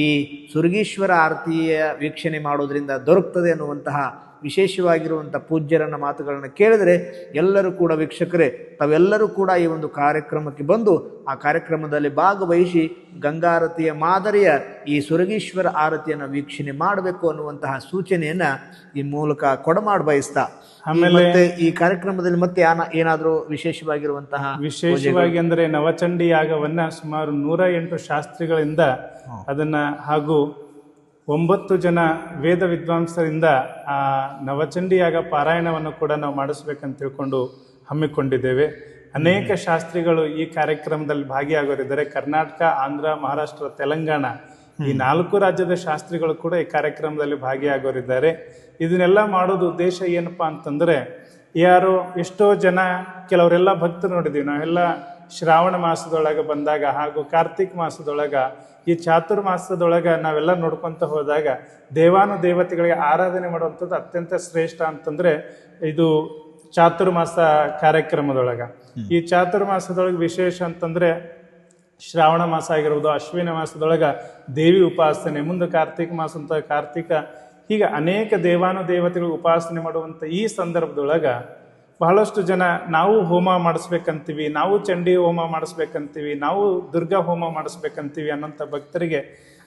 ಈ ಸುರಗೀಶ್ವರ ಆರತಿಯ ವೀಕ್ಷಣೆ ಮಾಡೋದ್ರಿಂದ ದೊರಕ್ತದೆ ಅನ್ನುವಂತಹ ವಿಶೇಷವಾಗಿರುವಂಥ ಪೂಜ್ಯರನ್ನ ಮಾತುಗಳನ್ನು ಕೇಳಿದರೆ ಎಲ್ಲರೂ ಕೂಡ ವೀಕ್ಷಕರೇ ತಾವೆಲ್ಲರೂ ಕೂಡ ಈ ಒಂದು ಕಾರ್ಯಕ್ರಮಕ್ಕೆ ಬಂದು ಆ ಕಾರ್ಯಕ್ರಮದಲ್ಲಿ ಭಾಗವಹಿಸಿ ಗಂಗಾರತಿಯ ಮಾದರಿಯ ಈ ಸುರಗೀಶ್ವರ ಆರತಿಯನ್ನು ವೀಕ್ಷಣೆ ಮಾಡಬೇಕು ಅನ್ನುವಂತಹ ಸೂಚನೆಯನ್ನು ಈ ಮೂಲಕ ಕೊಡಮಾಡ ಬಯಸ್ತಾ, ಆಮೇಲೆ ಈ ಕಾರ್ಯಕ್ರಮದಲ್ಲಿ ಮತ್ತೆ ಏನಾದರೂ ವಿಶೇಷವಾಗಿ ಅಂದರೆ ನವಚಂಡಿ ಯಾಗವನ್ನ ಸುಮಾರು 108 ಶಾಸ್ತ್ರಿಗಳಿಂದ ಅದನ್ನ ಹಾಗೂ 9 ಜನ ವೇದ ವಿದ್ವಾಂಸರಿಂದ ಆ ನವಚಂಡಿಯಾಗ ಪಾರಾಯಣವನ್ನು ಕೂಡ ನಾವು ಮಾಡಿಸ್ಬೇಕಂತ ತಿಳ್ಕೊಂಡು ಹಮ್ಮಿಕೊಂಡಿದ್ದೇವೆ. ಅನೇಕ ಶಾಸ್ತ್ರಿಗಳು ಈ ಕಾರ್ಯಕ್ರಮದಲ್ಲಿ ಭಾಗಿಯಾಗೋರಿದ್ದಾರೆ. ಕರ್ನಾಟಕ, ಆಂಧ್ರ, ಮಹಾರಾಷ್ಟ್ರ, ತೆಲಂಗಾಣ ಈ 4 ರಾಜ್ಯದ ಶಾಸ್ತ್ರಿಗಳು ಕೂಡ ಈ ಕಾರ್ಯಕ್ರಮದಲ್ಲಿ ಭಾಗಿಯಾಗೋರಿದ್ದಾರೆ. ಇದನ್ನೆಲ್ಲ ಮಾಡೋದು ಉದ್ದೇಶ ಏನಪ್ಪಾ ಅಂತಂದ್ರೆ, ಯಾರು ಎಷ್ಟೋ ಜನ ಕೆಲವರೆಲ್ಲ ಭಕ್ತರು ನೋಡಿದ್ದೀವಿ ನಾವೆಲ್ಲ ಶ್ರಾವಣ ಮಾಸದೊಳಗೆ ಬಂದಾಗ ಹಾಗೂ ಕಾರ್ತಿಕ್ ಮಾಸದೊಳಗ ಈ ಚಾತುರ್ಮಾಸದೊಳಗ ನಾವೆಲ್ಲ ನೋಡ್ಕೊಂತ ಹೋದಾಗ ದೇವಾನುದೇವತೆಗಳಿಗೆ ಆರಾಧನೆ ಮಾಡುವಂಥದ್ದು ಅತ್ಯಂತ ಶ್ರೇಷ್ಠ ಅಂತಂದ್ರೆ ಇದು ಚಾತುರ್ಮಾಸ ಕಾರ್ಯಕ್ರಮದೊಳಗ. ಈ ಚಾತುರ್ಮಾಸದೊಳಗೆ ವಿಶೇಷ ಅಂತಂದ್ರೆ ಶ್ರಾವಣ ಮಾಸ ಆಗಿರ್ಬೋದು, ಅಶ್ವಿನ ಮಾಸದೊಳಗ ದೇವಿ ಉಪಾಸನೆ, ಮುಂದೆ ಕಾರ್ತಿಕ ಮಾಸ ಅಂತ ಕಾರ್ತಿಕ, ಹೀಗೆ ಅನೇಕ ದೇವಾನುದೇವತೆಗಳು ಉಪಾಸನೆ ಮಾಡುವಂಥ ಈ ಸಂದರ್ಭದೊಳಗ ಬಹಳಷ್ಟು ಜನ ನಾವು ಹೋಮ ಮಾಡಿಸ್ಬೇಕಂತೀವಿ, ನಾವು ಚಂಡಿ ಹೋಮ ಮಾಡಿಸ್ಬೇಕಂತೀವಿ, ನಾವು ದುರ್ಗಾ ಹೋಮ ಮಾಡಿಸ್ಬೇಕಂತೀವಿ ಅನ್ನೋಂಥ ಭಕ್ತರಿಗೆ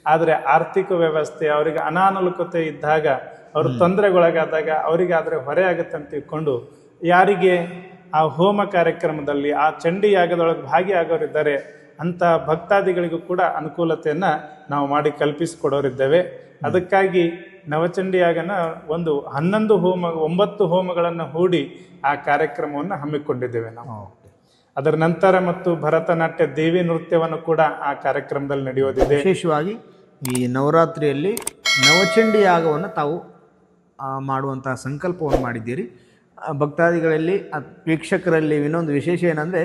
ಆದರೆ ಆರ್ಥಿಕ ವ್ಯವಸ್ಥೆ ಅವರಿಗೆ ಅನಾನುಕೂಲತೆ ಇದ್ದಾಗ, ಅವರು ತೊಂದರೆಗೊಳಗಾದಾಗ ಅವರಿಗಾದರೆ ಹೊರೆ ಆಗುತ್ತೆ ಅಂತ ತಿಳ್ಕೊಂಡು ಯಾರಿಗೆ ಆ ಹೋಮ ಕಾರ್ಯಕ್ರಮದಲ್ಲಿ ಆ ಚಂಡಿ ಯಾಗದೊಳಗೆ ಭಾಗಿಯಾಗೋರಿದ್ದಾರೆ ಅಂಥ ಭಕ್ತಾದಿಗಳಿಗೂ ಕೂಡ ಅನುಕೂಲತೆಯನ್ನು ನಾವು ಮಾಡಿ ಕಲ್ಪಿಸಿಕೊಡೋರಿದ್ದೇವೆ. ಅದಕ್ಕಾಗಿ ನವಚಂಡಿ ಯಾಗನ 9 ಹೋಮಗಳನ್ನು ಹೂಡಿ ಆ ಕಾರ್ಯಕ್ರಮವನ್ನು ಹಮ್ಮಿಕೊಂಡಿದ್ದೇವೆ ನಾವು. ಅದರ ನಂತರ ಮತ್ತು ಭರತನಾಟ್ಯ ದೇವಿ ನೃತ್ಯವನ್ನು ಕೂಡ ಆ ಕಾರ್ಯಕ್ರಮದಲ್ಲಿ ನಡೆಯೋದಿದೆ. ವಿಶೇಷವಾಗಿ ಈ ನವರಾತ್ರಿಯಲ್ಲಿ ನವಚಂಡಿ ಯಾಗವನ್ನು ತಾವು ಮಾಡುವಂತಹ ಸಂಕಲ್ಪವನ್ನು ಮಾಡಿದ್ದೀರಿ. ಭಕ್ತಾದಿಗಳಲ್ಲಿ ವೀಕ್ಷಕರಲ್ಲಿ ಇನ್ನೊಂದು ವಿಶೇಷ ಏನಂದರೆ,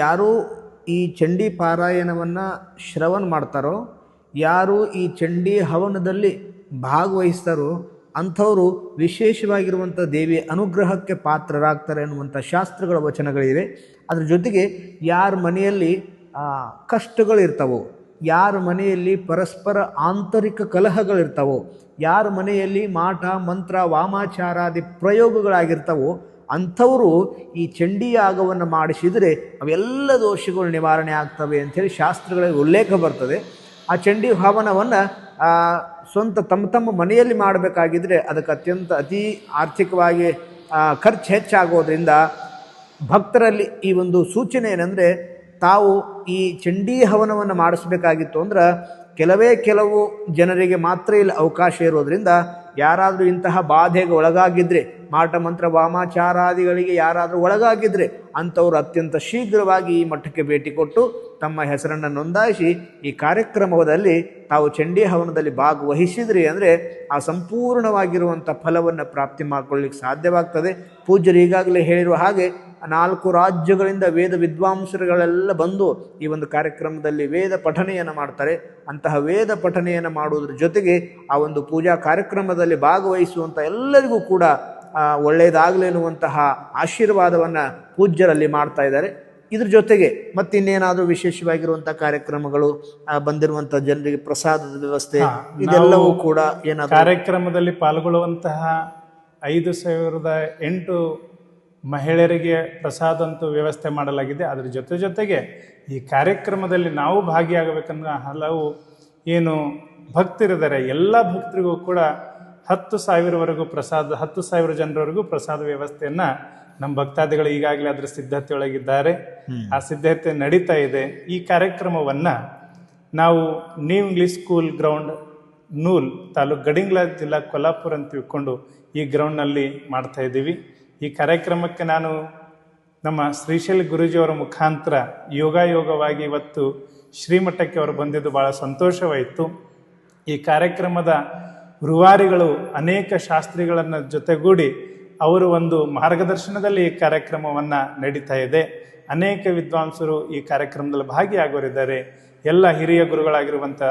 ಯಾರು ಈ ಚಂಡಿ ಪಾರಾಯಣವನ್ನು ಶ್ರವಣ ಮಾಡ್ತಾರೋ, ಯಾರು ಈ ಚಂಡಿ ಹವನದಲ್ಲಿ ಭಾಗವಹಿಸ್ತಾರೋ ಅಂಥವರು ವಿಶೇಷವಾಗಿರುವಂಥ ದೇವಿಯ ಅನುಗ್ರಹಕ್ಕೆ ಪಾತ್ರರಾಗ್ತಾರೆ ಅನ್ನುವಂಥ ಶಾಸ್ತ್ರಗಳ ವಚನಗಳಿವೆ. ಅದ್ರ ಜೊತೆಗೆ ಯಾರ ಮನೆಯಲ್ಲಿ ಕಷ್ಟಗಳಿರ್ತಾವೋ, ಯಾರ ಮನೆಯಲ್ಲಿ ಪರಸ್ಪರ ಆಂತರಿಕ ಕಲಹಗಳಿರ್ತಾವೋ, ಯಾರ ಮನೆಯಲ್ಲಿ ಮಾಟ ಮಂತ್ರ ವಾಮಾಚಾರಾದಿ ಪ್ರಯೋಗಗಳಾಗಿರ್ತಾವೋ ಅಂಥವರು ಈ ಚಂಡಿ ಯಾಗವನ್ನು ಮಾಡಿಸಿದರೆ ಅವೆಲ್ಲ ದೋಷಗಳು ನಿವಾರಣೆ ಆಗ್ತವೆ ಅಂಥೇಳಿ ಶಾಸ್ತ್ರಗಳಲ್ಲಿ ಉಲ್ಲೇಖ ಬರ್ತದೆ. ಆ ಚಂಡಿ ಹವನವನ್ನು ಸ್ವಂತ ತಮ್ಮ ಮನೆಯಲ್ಲಿ ಮಾಡಬೇಕಾಗಿದ್ದರೆ ಅದಕ್ಕೆ ಅತಿ ಆರ್ಥಿಕವಾಗಿ ಖರ್ಚು ಹೆಚ್ಚಾಗೋದ್ರಿಂದ ಭಕ್ತರಲ್ಲಿ ಈ ಒಂದು ಸೂಚನೆ ಏನಂದರೆ, ತಾವು ಈ ಚಂಡಿ ಹವನವನ್ನು ಮಾಡಿಸ್ಬೇಕಾಗಿತ್ತು ಅಂದ್ರೆ ಕೆಲವು ಜನರಿಗೆ ಮಾತ್ರ ಇಲ್ಲಿ ಅವಕಾಶ ಇರೋದ್ರಿಂದ ಯಾರಾದರೂ ಇಂತಹ ಬಾಧೆಗೆ ಒಳಗಾಗಿದ್ದರೆ, ಮಾಟ ಮಂತ್ರ ವಾಮಾಚಾರಾದಿಗಳಿಗೆ ಯಾರಾದರೂ ಒಳಗಾಗಿದ್ದರೆ ಅಂಥವ್ರು ಅತ್ಯಂತ ಶೀಘ್ರವಾಗಿ ಈ ಮಠಕ್ಕೆ ಭೇಟಿ ಕೊಟ್ಟು ತಮ್ಮ ಹೆಸರನ್ನು ನೋಂದಾಯಿಸಿ ಈ ಕಾರ್ಯಕ್ರಮದಲ್ಲಿ ತಾವು ಚಂಡಿ ಹವನದಲ್ಲಿ ಭಾಗವಹಿಸಿದ್ರಿ ಅಂದರೆ ಆ ಸಂಪೂರ್ಣವಾಗಿರುವಂಥ ಫಲವನ್ನು ಪ್ರಾಪ್ತಿ ಮಾಡಿಕೊಳ್ಳಿಕ್ಕೆ ಸಾಧ್ಯವಾಗ್ತದೆ. ಪೂಜ್ಯರು ಈಗಾಗಲೇ ಹೇಳಿರುವ ಹಾಗೆ 4 ರಾಜ್ಯಗಳಿಂದ ವೇದ ವಿದ್ವಾಂಸರುಗಳೆಲ್ಲ ಬಂದು ಈ ಒಂದು ಕಾರ್ಯಕ್ರಮದಲ್ಲಿ ವೇದ ಪಠನೆಯನ್ನು ಮಾಡ್ತಾರೆ. ಅಂತಹ ವೇದ ಪಠನೆಯನ್ನು ಮಾಡುವುದ್ರ ಜೊತೆಗೆ ಆ ಒಂದು ಪೂಜಾ ಕಾರ್ಯಕ್ರಮದಲ್ಲಿ ಭಾಗವಹಿಸುವಂಥ ಎಲ್ಲರಿಗೂ ಕೂಡ ಒಳ್ಳೆಯದಾಗಲಿ ಎನ್ನುವಂತಹ ಆಶೀರ್ವಾದವನ್ನು ಪೂಜ್ಯರಲ್ಲಿ ಮಾಡ್ತಾ ಇದ್ದಾರೆ. ಇದ್ರ ಜೊತೆಗೆ ಮತ್ತಿನ್ನೇನಾದರೂ ವಿಶೇಷವಾಗಿರುವಂಥ ಕಾರ್ಯಕ್ರಮಗಳು, ಬಂದಿರುವಂಥ ಜನರಿಗೆ ಪ್ರಸಾದದ ವ್ಯವಸ್ಥೆ ಇದೆಲ್ಲವೂ ಕೂಡ ಏನಾದರೂ ಕಾರ್ಯಕ್ರಮದಲ್ಲಿ ಪಾಲ್ಗೊಳ್ಳುವಂತಹ 5,008 ಮಹಿಳೆಯರಿಗೆ ಪ್ರಸಾದ ಅಂತೂ ವ್ಯವಸ್ಥೆ ಮಾಡಲಾಗಿದೆ. ಅದರ ಜೊತೆಗೆ ಈ ಕಾರ್ಯಕ್ರಮದಲ್ಲಿ ನಾವು ಭಾಗಿಯಾಗಬೇಕನ್ನೋ ಹಲವು ಏನು ಭಕ್ತರಿದ್ದಾರೆ, ಎಲ್ಲ ಭಕ್ತರಿಗೂ ಕೂಡ 10,000ವರೆಗೂ ಪ್ರಸಾದ, 10,000 ಜನರವರೆಗೂ ಪ್ರಸಾದ ವ್ಯವಸ್ಥೆಯನ್ನು ನಮ್ಮ ಭಕ್ತಾದಿಗಳು ಈಗಾಗಲೇ ಅದರ ಸಿದ್ಧತೆಯೊಳಗಿದ್ದಾರೆ. ಆ ಸಿದ್ಧತೆ ನಡೀತಾ ಇದೆ. ಈ ಕಾರ್ಯಕ್ರಮವನ್ನು ನಾವು ನ್ಯೂ ಇಂಗ್ಲಿಷ್ ಸ್ಕೂಲ್ ಗ್ರೌಂಡ್, ನೂಲ್, ತಾಲೂಕು ಗಡಿಂಗ್ಲ, ಜಿಲ್ಲಾ ಕೊಲ್ಲಾಪುರ ಅಂತ ತಿಳ್ಕೊಂಡು ಈ ಗ್ರೌಂಡ್ನಲ್ಲಿ ಮಾಡ್ತಾ ಇದ್ದೀವಿ. ಈ ಕಾರ್ಯಕ್ರಮಕ್ಕೆ ನಾನು ನಮ್ಮ ಶ್ರೀಶೈಲ ಗುರೂಜಿಯವರ ಮುಖಾಂತರ ಯೋಗವಾಗಿ ಇವತ್ತು ಶ್ರೀಮಠಕ್ಕೆ ಅವರು ಬಂದಿದ್ದು ಭಾಳ ಸಂತೋಷವಾಯಿತು. ಈ ಕಾರ್ಯಕ್ರಮದ ರೂವಾರಿಗಳು ಅನೇಕ ಶಾಸ್ತ್ರಿಗಳನ್ನು ಜೊತೆಗೂಡಿ ಅವರು ಒಂದು ಮಾರ್ಗದರ್ಶನದಲ್ಲಿ ಈ ಕಾರ್ಯಕ್ರಮವನ್ನು ನಡೀತಾ ಇದೆ. ಅನೇಕ ವಿದ್ವಾಂಸರು ಈ ಕಾರ್ಯಕ್ರಮದಲ್ಲಿ ಭಾಗಿಯಾಗೋರಿದ್ದಾರೆ. ಎಲ್ಲ ಹಿರಿಯ ಗುರುಗಳಾಗಿರುವಂಥ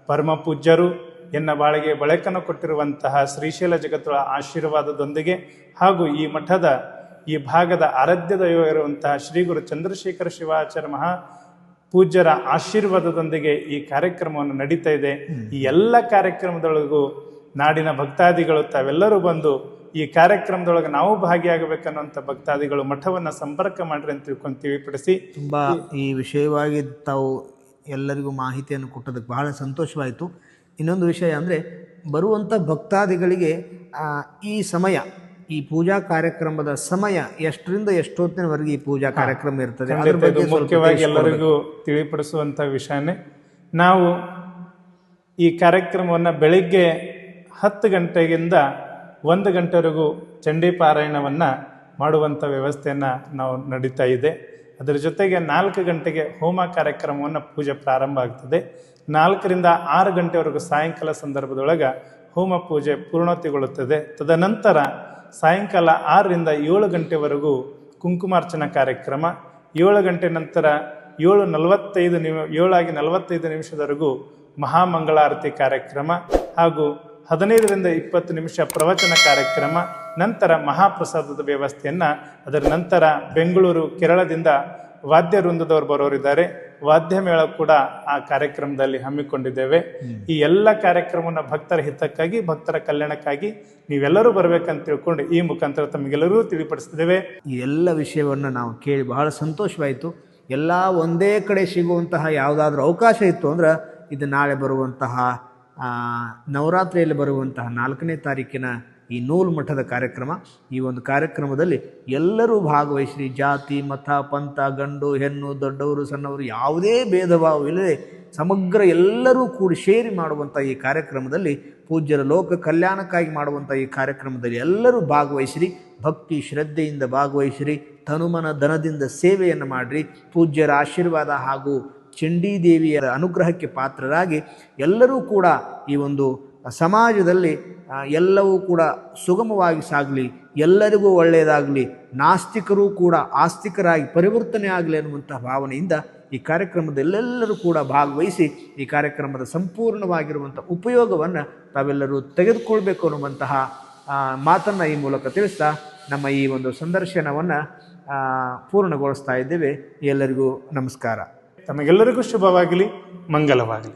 ಪರಮ ಪೂಜ್ಯರು ಬಾಳಿಗೆ ಬೆಳಕನ್ನು ಕೊಟ್ಟಿರುವಂತಹ ಶ್ರೀಶೈಲ ಜಗತ್ತುಗಳ ಆಶೀರ್ವಾದದೊಂದಿಗೆ ಹಾಗೂ ಈ ಮಠದ ಈ ಭಾಗದ ಆರಾಧ್ಯ ದೈವ ಇರುವಂತಹ ಶ್ರೀ ಗುರು ಚಂದ್ರಶೇಖರ ಶಿವಾಚಾರ್ಯ ಮಹಾ ಪೂಜ್ಯರ ಆಶೀರ್ವಾದದೊಂದಿಗೆ ಈ ಕಾರ್ಯಕ್ರಮವನ್ನು ನಡೀತಾ ಇದೆ. ಈ ಎಲ್ಲ ಕಾರ್ಯಕ್ರಮದೊಳಗೂ ನಾಡಿನ ಭಕ್ತಾದಿಗಳು ತಾವೆಲ್ಲರೂ ಬಂದು ಈ ಕಾರ್ಯಕ್ರಮದೊಳಗೆ ನಾವು ಭಾಗಿಯಾಗಬೇಕನ್ನುವಂಥ ಭಕ್ತಾದಿಗಳು ಮಠವನ್ನು ಸಂಪರ್ಕ ಮಾಡ್ರಿ ಅಂತ ತಿಳ್ಕೊಂಡು ತಿಳಿಪಡಿಸಿ ತುಂಬ ಈ ವಿಷಯವಾಗಿ ತಾವು ಎಲ್ಲರಿಗೂ ಮಾಹಿತಿಯನ್ನು ಕೊಟ್ಟದಕ್ಕೆ ಬಹಳ ಸಂತೋಷವಾಯಿತು. ಇನ್ನೊಂದು ವಿಷಯ ಅಂದರೆ, ಬರುವಂಥ ಭಕ್ತಾದಿಗಳಿಗೆ ಈ ಸಮಯ, ಈ ಪೂಜಾ ಕಾರ್ಯಕ್ರಮದ ಸಮಯ ಎಷ್ಟರಿಂದ ಎಷ್ಟೊತ್ತಿನವರೆಗೆ ಈ ಪೂಜಾ ಕಾರ್ಯಕ್ರಮ ಇರ್ತದೆ, ಅದರ ಬಗ್ಗೆ ಮುಖ್ಯವಾಗಿ ಎಲ್ಲರಿಗೂ ತಿಳಿಪಡಿಸುವಂಥ ವಿಷಯನೇ. ನಾವು ಈ ಕಾರ್ಯಕ್ರಮವನ್ನು ಬೆಳಿಗ್ಗೆ 10 ಗಂಟೆಗಿಂದ 1 ಗಂಟೆವರೆಗೂ ಚಂಡಿ ಪಾರಾಯಣವನ್ನು ಮಾಡುವಂಥ ವ್ಯವಸ್ಥೆಯನ್ನು ನಾವು ನಡೀತಾ ಇದೆ. ಅದರ ಜೊತೆಗೆ 4 ಗಂಟೆಗೆ ಹೋಮ ಕಾರ್ಯಕ್ರಮವನ್ನು ಪೂಜೆ ಪ್ರಾರಂಭ ಆಗ್ತದೆ. 4ರಿಂದ 6 ಗಂಟೆವರೆಗೂ ಸಾಯಂಕಾಲ ಸಂದರ್ಭದೊಳಗೆ ಹೋಮ ಪೂಜೆ ಪೂರ್ಣತೆಗೊಳ್ಳುತ್ತದೆ. ತದನಂತರ ಸಾಯಂಕಾಲ 6ರಿಂದ 7 ಗಂಟೆವರೆಗೂ ಕುಂಕುಮಾರ್ಚನಾ ಕಾರ್ಯಕ್ರಮ. 7 ಗಂಟೆ ನಂತರ 7:45 ನಿಮಿಷದವರೆಗೂ ಮಹಾಮಂಗಳಾರತಿ ಕಾರ್ಯಕ್ರಮ ಹಾಗೂ 15ರಿಂದ 20 ನಿಮಿಷ ಪ್ರವಚನ ಕಾರ್ಯಕ್ರಮ. ನಂತರ ಮಹಾಪ್ರಸಾದದ ವ್ಯವಸ್ಥೆಯನ್ನು, ಅದರ ನಂತರ ಬೆಂಗಳೂರು, ಕೇರಳದಿಂದ ವಾದ್ಯ ವೃಂದದವರು ಬರೋರಿದ್ದಾರೆ. ವಾದ್ಯ ಮೇಳ ಕೂಡ ಆ ಕಾರ್ಯಕ್ರಮದಲ್ಲಿ ಹಮ್ಮಿಕೊಂಡಿದ್ದೇವೆ. ಈ ಎಲ್ಲ ಕಾರ್ಯಕ್ರಮವನ್ನು ಭಕ್ತರ ಹಿತಕ್ಕಾಗಿ, ಭಕ್ತರ ಕಲ್ಯಾಣಕ್ಕಾಗಿ ನೀವೆಲ್ಲರೂ ಬರ್ಬೇಕಂತ ತಿಳ್ಕೊಂಡು ಈ ಮುಖಾಂತರ ತಮಗೆಲ್ಲರೂ ತಿಳಿಪಡಿಸ್ತಿದ್ದೇವೆ. ಈ ಎಲ್ಲ ವಿಷಯವನ್ನು ನಾವು ಕೇಳಿ ಬಹಳ ಸಂತೋಷವಾಯಿತು. ಎಲ್ಲ ಒಂದೇ ಕಡೆ ಸಿಗುವಂತಹ ಯಾವುದಾದ್ರೂ ಅವಕಾಶ ಇತ್ತು ಅಂದ್ರೆ ಇದು ನಾಳೆ ಬರುವಂತಹ ನವರಾತ್ರಿಯಲ್ಲಿ ಬರುವಂತಹ 4ನೇ ತಾರೀಕಿನ ಈ ನೂಲು ಮಠದ ಕಾರ್ಯಕ್ರಮ. ಈ ಒಂದು ಕಾರ್ಯಕ್ರಮದಲ್ಲಿ ಎಲ್ಲರೂ ಭಾಗವಹಿಸಿ, ಜಾತಿ ಮತ ಪಂಥ, ಗಂಡು ಹೆಣ್ಣು, ದೊಡ್ಡವರು ಸಣ್ಣವರು ಯಾವುದೇ ಭೇದ ಭಾವವಿಲ್ಲದೆ ಸಮಗ್ರ ಎಲ್ಲರೂ ಕೂಡಿ ಸೇರಿ ಮಾಡುವಂಥ ಈ ಕಾರ್ಯಕ್ರಮದಲ್ಲಿ, ಪೂಜ್ಯರ ಲೋಕ ಕಲ್ಯಾಣಕ್ಕಾಗಿ ಮಾಡುವಂಥ ಈ ಕಾರ್ಯಕ್ರಮದಲ್ಲಿ ಎಲ್ಲರೂ ಭಾಗವಹಿಸಿರಿ, ಭಕ್ತಿ ಶ್ರದ್ಧೆಯಿಂದ ಭಾಗವಹಿಸಿರಿ, ತನುಮನ ಧನದಿಂದ ಸೇವೆಯನ್ನು ಮಾಡಿರಿ. ಪೂಜ್ಯರ ಆಶೀರ್ವಾದ ಹಾಗೂ ಚಂಡೀದೇವಿಯ ಅನುಗ್ರಹಕ್ಕೆ ಪಾತ್ರರಾಗಿ ಎಲ್ಲರೂ ಕೂಡ ಈ ಒಂದು ಸಮಾಜದಲ್ಲಿ ಎಲ್ಲವೂ ಕೂಡ ಸುಗಮವಾಗಿ ಸಾಗಲಿ, ಎಲ್ಲರಿಗೂ ಒಳ್ಳೆಯದಾಗಲಿ, ನಾಸ್ತಿಕರೂ ಕೂಡ ಆಸ್ತಿಕರಾಗಿ ಪರಿವರ್ತನೆ ಆಗಲಿ ಅನ್ನುವಂಥ ಭಾವನೆಯಿಂದ ಈ ಕಾರ್ಯಕ್ರಮದಲ್ಲೆಲ್ಲರೂ ಕೂಡ ಭಾಗವಹಿಸಿ ಈ ಕಾರ್ಯಕ್ರಮದ ಸಂಪೂರ್ಣವಾಗಿರುವಂಥ ಉಪಯೋಗವನ್ನು ತಾವೆಲ್ಲರೂ ತೆಗೆದುಕೊಳ್ಬೇಕು ಅನ್ನುವಂತಹ ಮಾತನ್ನು ಈ ಮೂಲಕ ತಿಳಿಸ್ತಾ ನಮ್ಮ ಈ ಒಂದು ಸಂದರ್ಶನವನ್ನು ಪೂರ್ಣಗೊಳಿಸ್ತಾ ಇದ್ದೇವೆ. ಎಲ್ಲರಿಗೂ ನಮಸ್ಕಾರ. ತಮಗೆಲ್ಲರಿಗೂ ಶುಭವಾಗಲಿ, ಮಂಗಲವಾಗಲಿ.